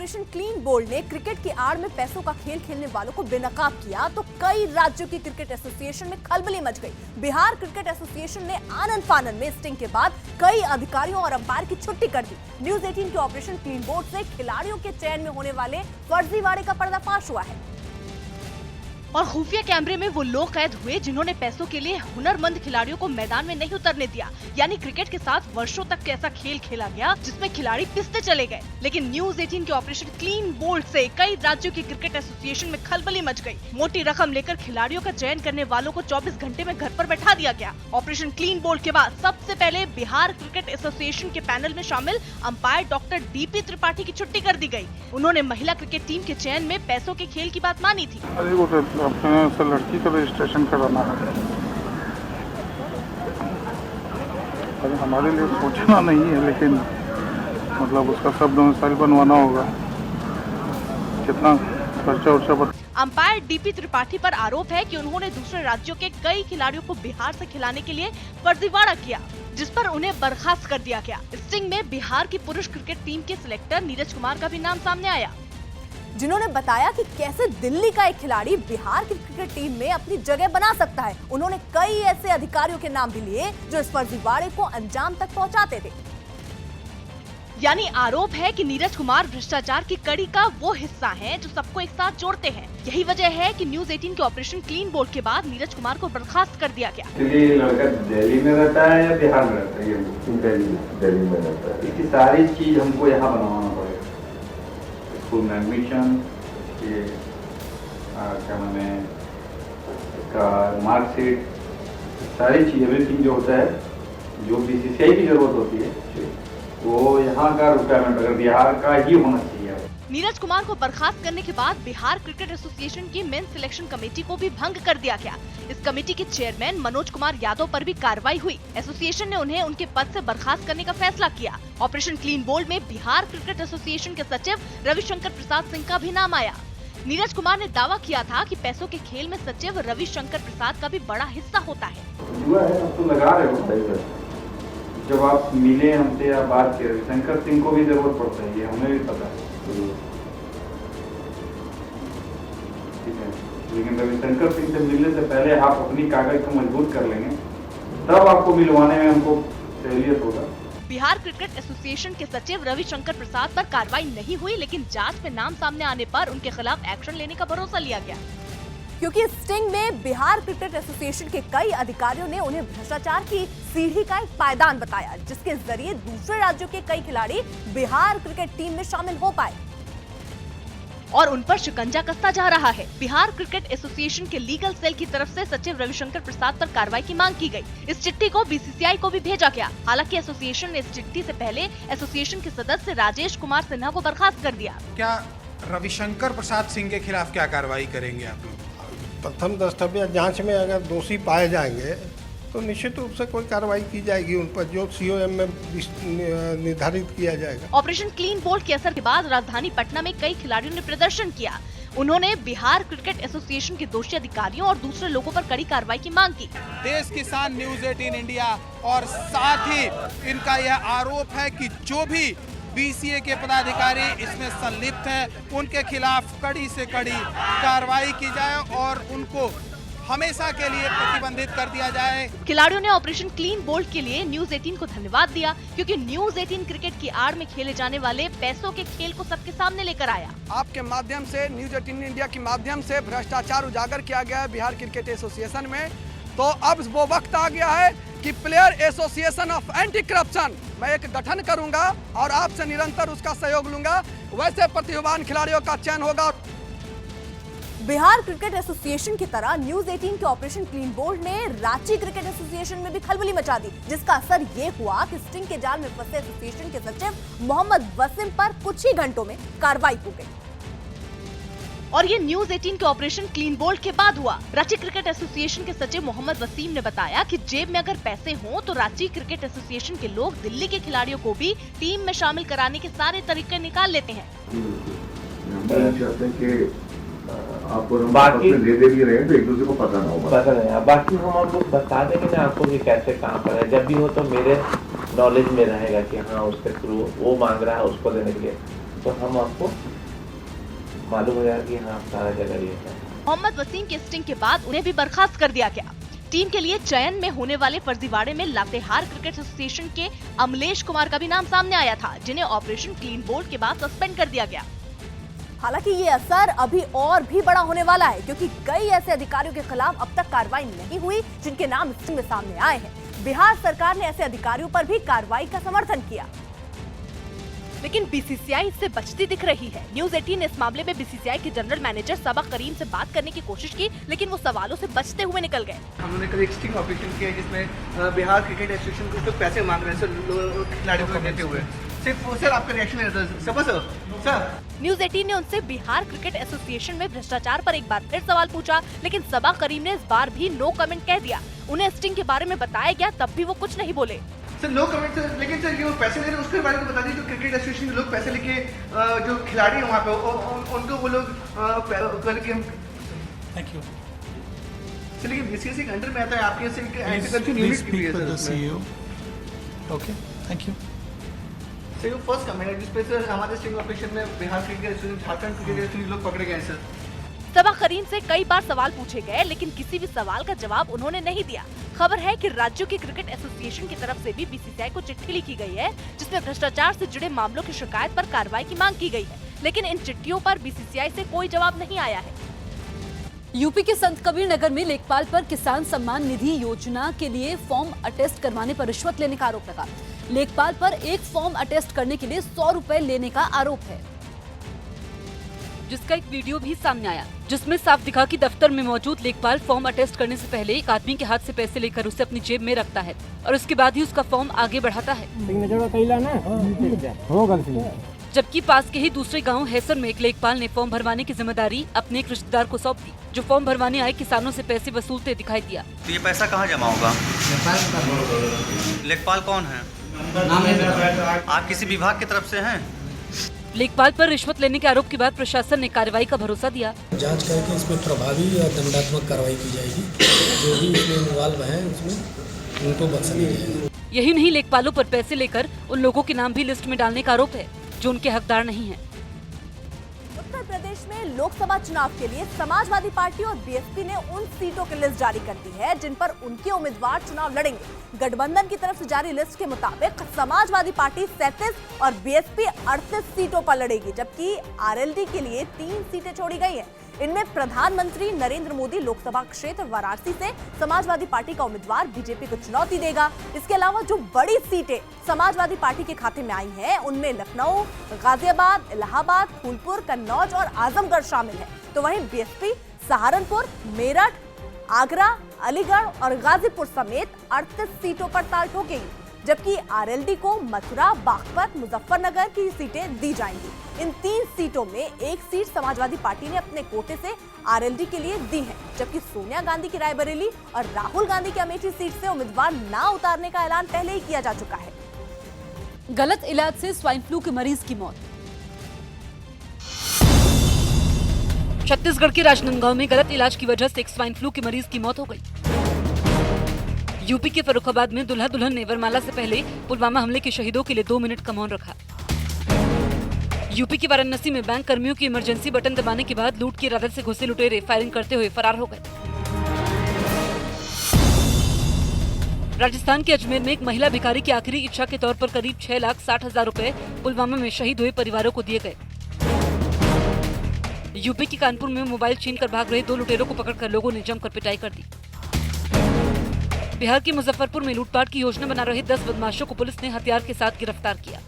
Operation clean bowled ने cricket की आड़ में पैसों का खेल खेलने वालों को बेनकाब किया तो कई राज्यों की क्रिकेट एसोसिएशन में खलबली मच गई। बिहार क्रिकेट एसोसिएशन ने आनंद फानन में स्टिंग के बाद कई अधिकारियों और अंपायर की छुट्टी कर दी। न्यूज 18 के ऑपरेशन क्लीन बोल्ड से खिलाड़ियों के चयन में होने वाले फर्जीवाड़े का पर्दाफाश हुआ है और खुफिया कैमरे में वो लोग कैद हुए जिन्होंने पैसों के लिए हुनरमंद खिलाड़ियों को मैदान में नहीं उतरने दिया। यानी क्रिकेट के साथ वर्षों तक ऐसा खेल खेला गया जिसमें खिलाड़ी पिसते चले गए। लेकिन न्यूज 18 के ऑपरेशन क्लीन बोल्ड से कई राज्यों की क्रिकेट एसोसिएशन में खलबली मच गई। मोटी रकम लेकर खिलाड़ियों का चयन करने वालों को 24 घंटे में घर पर बैठा दिया गया। ऑपरेशन क्लीन बोल्ड के बाद सबसे पहले बिहार क्रिकेट एसोसिएशन के पैनल में शामिल अंपायर डॉक्टर डीपी त्रिपाठी की छुट्टी कर दी गयी। उन्होंने महिला क्रिकेट टीम के चयन में पैसों के खेल की बात मानी थी। अपने से लड़की का रजिस्ट्रेशन कराना है। अरे हमारे लिए सोचना नहीं है, लेकिन मतलब उसका सब डोमिसाइल बनवाना होगा। कितना खर्चा उर्चा अंपायर डीपी त्रिपाठी पर आरोप है कि उन्होंने दूसरे राज्यों के कई खिलाड़ियों को बिहार से खिलाने के लिए फर्जीवाड़ा किया, जिस पर उन्हें बर्खास्त कर दिया गया। स्टिंग में बिहार की पुरुष क्रिकेट टीम के सिलेक्टर नीरज कुमार का भी नाम सामने आया, जिन्होंने बताया कि कैसे दिल्ली का एक खिलाड़ी बिहार की क्रिकेट टीम में अपनी जगह बना सकता है। उन्होंने कई ऐसे अधिकारियों के नाम भी लिए जो इस फर्जीवाड़े को अंजाम तक पहुंचाते थे। यानी आरोप है कि नीरज कुमार भ्रष्टाचार की कड़ी का वो हिस्सा हैं जो सबको एक साथ जोड़ते हैं। यही वजह है कि न्यूज 18 के ऑपरेशन क्लीन बोल्ड के बाद नीरज कुमार को बर्खास्त कर दिया गया। ये लड़का दिल्ली में रहता है या बिहार में रहता है? दिल्ली में रहता है। इसकी सारी चीज हमको यहाँ बनवाना पड़ेगा। स्कूल में एडमिशन, ये क्या माने इसका मार्कशीट, सारी चीज एवरीथिंग जो होता है, जो बीसीसीआई की जरूरत होती है, वो यहाँ का रिक्वायरमेंट अगर बिहार का ही होना चाहिए। नीरज कुमार को बर्खास्त करने के बाद बिहार क्रिकेट एसोसिएशन की मेन सिलेक्शन कमेटी को भी भंग कर दिया गया। इस कमेटी के चेयरमैन मनोज कुमार यादव पर भी कार्रवाई हुई। एसोसिएशन ने उन्हें उनके पद से बर्खास्त करने का फैसला किया। ऑपरेशन क्लीन बोल्ड में बिहार क्रिकेट एसोसिएशन के सचिव रविशंकर प्रसाद सिंह का भी नाम आया। नीरज कुमार ने दावा किया था कि पैसों के खेल में सचिव रविशंकर प्रसाद का भी बड़ा हिस्सा होता है। जब आप मिले हमसे या बात किए, रविशंकर सिंह को भी जरूरत पड़ता है, ये हमें भी पता है, ठीक है। लेकिन रविशंकर सिंह से मिलने से पहले आप अपनी कागज को मजबूत कर लेंगे, तब आपको मिलवाने में हमको सहूलियत होगा। बिहार क्रिकेट एसोसिएशन के सचिव रविशंकर प्रसाद पर कार्रवाई नहीं हुई, लेकिन जांच में नाम सामने आने पर उनके खिलाफ एक्शन लेने का भरोसा लिया गया। क्योंकि स्टिंग में बिहार क्रिकेट एसोसिएशन के कई अधिकारियों ने उन्हें भ्रष्टाचार की सीढ़ी का एक पायदान बताया, जिसके जरिए दूसरे राज्यों के कई खिलाड़ी बिहार क्रिकेट टीम में शामिल हो पाए और उन पर शिकंजा कसता जा रहा है। बिहार क्रिकेट एसोसिएशन के लीगल सेल की तरफ से सचिव रविशंकर प्रसाद पर कार्रवाई की मांग की गई। इस चिट्ठी को बीसीसीआई को भी भेजा गया। हालांकि एसोसिएशन ने इस चिट्ठी से पहले एसोसिएशन के सदस्य राजेश कुमार सिन्हा को बर्खास्त कर दिया। क्या रविशंकर प्रसाद सिंह के खिलाफ क्या कार्रवाई करेंगे आप लोग? प्रथम दस्तावेज जांच में अगर दोषी पाए जाएंगे तो निश्चित रूप से कोई कार्रवाई की जाएगी उन पर, जो सीओएम में निर्धारित किया जाएगा। ऑपरेशन क्लीन बोल्ड के असर के बाद राजधानी पटना में कई खिलाड़ियों ने प्रदर्शन किया। उन्होंने बिहार क्रिकेट एसोसिएशन के दोषी अधिकारियों और दूसरे लोगों पर कड़ी कार्रवाई की मांग की। देश किसान न्यूज 18 इंडिया और साथ ही इनका यह आरोप है कि जो भी बीसीए के पदाधिकारी इसमें संलिप्त हैं, उनके खिलाफ कड़ी से कड़ी कार्रवाई की जाए और उनको हमेशा के लिए प्रतिबंधित कर दिया जाए। खिलाड़ियों ने ऑपरेशन क्लीन बोल्ड के लिए न्यूज 18 को धन्यवाद दिया, क्योंकि न्यूज 18 क्रिकेट की आड़ में खेले जाने वाले पैसों के खेल को सबके सामने लेकर आया। आपके माध्यम से, न्यूज 18 इंडिया के माध्यम से भ्रष्टाचार उजागर किया गया है बिहार क्रिकेट एसोसिएशन में। तो अब वो वक्त आ गया है कि player association of anti corruption मैं एक गठन करूंगा और आपसे निरंतर उसका सहयोग लूंगा। वैसे प्रतिभावान खिलाड़ियों का चयन होगा। बिहार क्रिकेट एसोसिएशन की तरह न्यूज 18 के ऑपरेशन क्लीन बोल्ड ने रांची क्रिकेट एसोसिएशन में भी खलबली मचा दी, जिसका असर ये हुआ कि स्टिंग के जाल में फंसे एसोसिएशन के सचिव मोहम्मद वसीम पर कुछ ही घंटों में कार्रवाई हो गई। और ये न्यूज 18 के ऑपरेशन क्लीन बोल्ड के बाद हुआ। रांची क्रिकेट एसोसिएशन के सचिव मोहम्मद वसीम ने बताया कि जेब में अगर पैसे हों तो रांची क्रिकेट एसोसिएशन के लोग दिल्ली के खिलाड़ियों को भी टीम में शामिल कराने के सारे तरीके निकाल लेते हैं। आपको बाकी दे भी रहे हैं तो एक दूसरे को पता ना हो, पता नहीं। बाकी हम आपको बता देंगे ना आपको कि कैसे कहाँ पर है। जब भी हो तो मेरे नॉलेज में रहेगा कि हाँ उसके थ्रू वो मांग रहा है उसको देने के लिए, तो हम आपको मालूम हो जाएगा कि हाँ सारा जगह ये है। मोहम्मद वसीम के स्टिंग के बाद उन्हें भी बर्खास्त कर दिया गया। टीम के लिए चयन में होने वाले फर्जीवाड़े में लातेहार क्रिकेट एसोसिएशन के अमलेश कुमार का भी नाम सामने आया था, जिन्हें ऑपरेशन क्लीन बोल्ड के बाद सस्पेंड कर दिया गया। हालांकि ये असर अभी और भी बड़ा होने वाला है, क्योंकि कई ऐसे अधिकारियों के खिलाफ अब तक कार्रवाई नहीं हुई जिनके नाम स्टिंग में सामने आए हैं। बिहार सरकार ने ऐसे अधिकारियों पर भी कार्रवाई का समर्थन किया, लेकिन बीसीसीआई इससे बचती दिख रही है। न्यूज 18 ने इस मामले में बीसीसीआई के जनरल मैनेजर सबा करीम से बात करने की कोशिश की, लेकिन वो सवालों से बचते हुए निकल गए। हमने कल एक स्टिंग ऑपरेशन किया जिसमें बिहार क्रिकेट एसोसिएशन को तो पैसे मांग रहे हैं खिलाड़ियों को देते हुए। सर आपका रिएक्शन है सर? न्यूज 18 ने उनसे बिहार क्रिकेट एसोसिएशन में भ्रष्टाचार पर एक बार फिर सवाल पूछा, लेकिन सबा करीम ने इस बार भी नो कमेंट कह दिया। उन्हें स्टिंग के बारे में बताया गया, तब भी वो कुछ नहीं बोले। सर नो कमेंट सर, लेकिन सर ये वो पैसे ले रहे हैं उसके बारे में बता दीजिए। जो क्रिकेट एसोसिएशन के लोग पैसे लेके जो खिलाड़ी हैं वहाँ पे उनको वो लोग करके हम थैंक यू सर, लेकिन बीसीसीआई के अंडर में आता है आपके से एंटी करप्शन यूनिट की है sir. Okay thank you sir ये फर्स्ट कमेंट है जिसपे सर हमारे स्टिंग ऑपरेशन में Bihar cricket association, Jharkhand cricket association लोग पकड़े गए हैं सर। सबा करीम से कई बार सवाल पूछे गए, लेकिन किसी भी सवाल का जवाब उन्होंने नहीं दिया। खबर है कि राज्यों के क्रिकेट एसोसिएशन की तरफ से भी बीसीसीआई को चिट्ठी लिखी गई है, जिसमें भ्रष्टाचार से जुड़े मामलों की शिकायत पर कार्रवाई की मांग की गई है, लेकिन इन चिट्ठियों पर बीसीसीआई से कोई जवाब नहीं आया है। यूपी के संत कबीर नगर में लेखपाल पर किसान सम्मान निधि योजना के लिए फॉर्म अटेस्ट करवाने पर रिश्वत लेने का आरोप लगा। लेखपाल पर एक फॉर्म अटेस्ट करने के लिए 100 रुपए लेने का आरोप है, जिसका एक वीडियो भी सामने आया, जिसमें साफ दिखा कि दफ्तर में मौजूद लेखपाल फॉर्म अटेस्ट करने से पहले एक आदमी के हाथ से पैसे लेकर उसे अपनी जेब में रखता है और उसके बाद ही उसका फॉर्म आगे बढ़ाता है। जबकि पास के ही दूसरे गांव हैसन में एक लेखपाल ने फॉर्म भरवाने की जिम्मेदारी अपने एक रिश्तेदार को सौंप दी, जो फॉर्म भरवाने आए किसानों से पैसे वसूलते दिखाई दिया। तो ये पैसा कहाँ जमा होगा? लेखपाल कौन है? आप किसी विभाग की तरफ से हैं? लेखपाल पर रिश्वत लेने के आरोप के बाद प्रशासन ने कार्रवाई का भरोसा दिया। जांच करके इसमें प्रभावी और दंडात्मक कार्रवाई की जाएगी। जो भी इसमें इन्वॉल्व है उसमें उनको बख्शा नहीं जाएगा। यही नहीं, लेखपालों पर पैसे लेकर उन लोगों के नाम भी लिस्ट में डालने का आरोप है जो उनके हकदार नहीं है। उत्तर प्रदेश में लोकसभा चुनाव के लिए समाजवादी पार्टी और बीएसपी ने उन सीटों की लिस्ट जारी कर दी है जिन पर उनके उम्मीदवार चुनाव लड़ेंगे। गठबंधन की तरफ से जारी लिस्ट के मुताबिक समाजवादी पार्टी 37 और बीएसपी 38 सीटों पर लड़ेगी, जबकि आरएलडी के लिए 3 सीटें छोड़ी गई हैं। इनमें प्रधानमंत्री नरेंद्र मोदी लोकसभा क्षेत्र वाराणसी से समाजवादी पार्टी का उम्मीदवार बीजेपी को चुनौती देगा। इसके अलावा जो बड़ी सीटें समाजवादी पार्टी के खाते में आई हैं, उनमें लखनऊ, गाजियाबाद, इलाहाबाद, फूलपुर, कन्नौज और आजमगढ़ शामिल है। तो वहीं बीएसपी सहारनपुर, मेरठ, आगरा, अलीगढ़ और गाजीपुर समेत 38 सीटों पर ताल ठोकेगी, जबकि आरएलडी को मथुरा, बागपत, मुजफ्फरनगर की सीटें दी जाएंगी। इन 3 सीटों में एक सीट समाजवादी पार्टी ने अपने कोटे से आरएलडी के लिए दी है, जबकि सोनिया गांधी की रायबरेली और राहुल गांधी की अमेठी सीट से उम्मीदवार ना उतारने का ऐलान पहले ही किया जा चुका है। गलत इलाज से स्वाइन फ्लू के मरीज की मौत। छत्तीसगढ़ के राजनांदगांव में गलत इलाज की वजह से एक स्वाइन फ्लू के मरीज की मौत हो गई। यूपी के फर्रुखाबाद में दुल्हा दुल्हन ने वरमाला से पहले पुलवामा हमले के शहीदों के लिए 2 मिनट का मौन रखा। यूपी के वाराणसी में बैंक कर्मियों की इमरजेंसी बटन दबाने के बाद लूट के इरादे से घुसे लुटेरे फायरिंग करते हुए फरार हो गए। राजस्थान के अजमेर में एक महिला भिखारी की आखिरी इच्छा के तौर पर करीब 6,60,000 रुपए पुलवामा में शहीद हुए परिवारों को दिए गए। यूपी के कानपुर में मोबाइल छीन कर भाग रहे 2 लुटेरों को पकड़कर लोगों ने जमकर पिटाई कर दी। बिहार के मुजफ्फरपुर में लूटपाट की योजना बना रहे 10 बदमाशों को पुलिस ने हथियार के साथ गिरफ्तार किया।